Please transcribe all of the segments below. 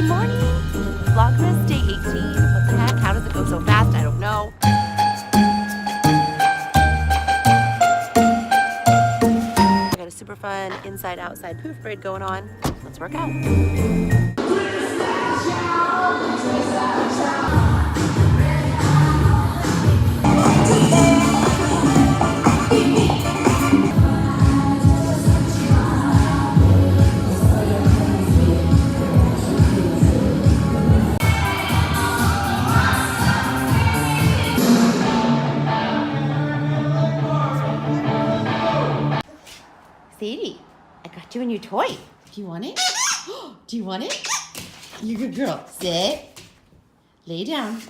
Good morning. Vlogmas day 18. What the heck? How does it go so fast? I don't know. I got a super fun inside-outside poof parade going on. Let's work out. Sadie, I got you a new toy. Do you want it? Do you want it? You good girl. Sit. Lay down.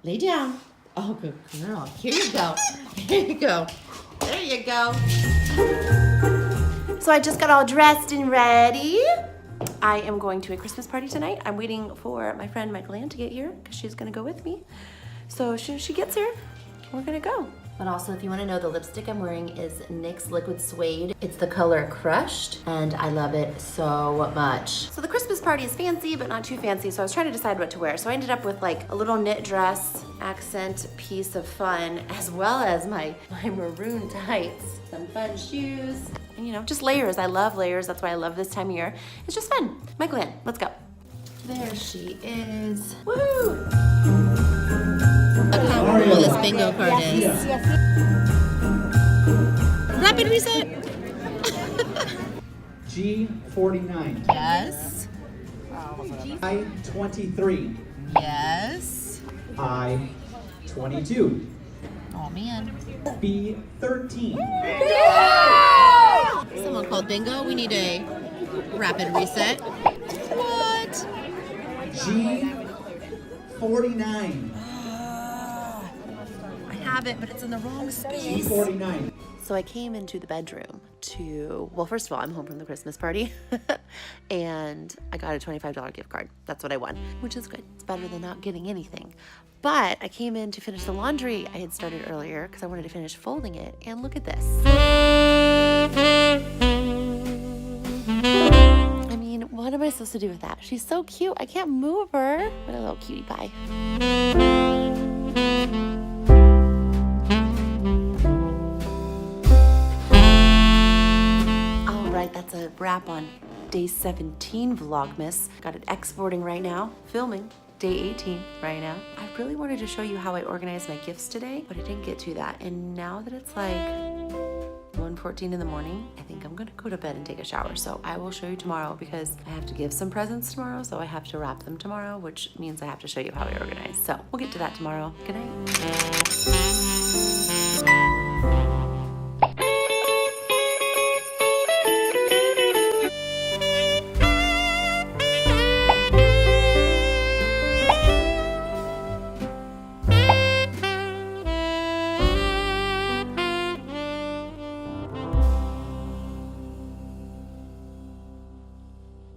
Lay down. Oh, good girl. Here you go. Here you go. There you go. So I just got all dressed and ready. I am going to a Christmas party tonight. I'm waiting for my friend Michael Ann to get here because she's going to go with me. So as soon as she gets here, we're going to go. But also, if you want to know, the lipstick I'm wearing is NYX Liquid Suede. It's the color Crushed, and I love it so much. So the Christmas party is fancy, but not too fancy, so I was trying to decide what to wear. So I ended up with like a little knit dress, accent piece of fun, as well as my maroon tights, some fun shoes, and you know, just layers. I love layers. That's why I love this time of year. It's just fun. Michael Ann, let's go. There she is. Woohoo! Look how cool this bingo card is. Yes. Rapid reset. G49. Yes. I23. Yes. I22. Oh man. B13. Someone called bingo. We need a rapid reset. What? G49. I have it, but it's in the wrong space. G49. So I came into the bedroom to, well, first of all, I'm home from the Christmas party and I got a $25 gift card. That's what I won, which is good. It's better than not getting anything. But I came in to finish the laundry I had started earlier because I wanted to finish folding it. And look at this. I mean, what am I supposed to do with that? She's so cute. I can't move her. What a little cutie pie. That's a wrap on day 17 Vlogmas. Got it exporting right now, filming day 18 right now. I really wanted to show you how I organized my gifts today, but I didn't get to that. And now that it's like 1:14 in the morning, I think I'm gonna go to bed and take a shower. So I will show you tomorrow because I have to give some presents tomorrow, so I have to wrap them tomorrow, which means I have to show you how I organize. So we'll get to that tomorrow. Good night.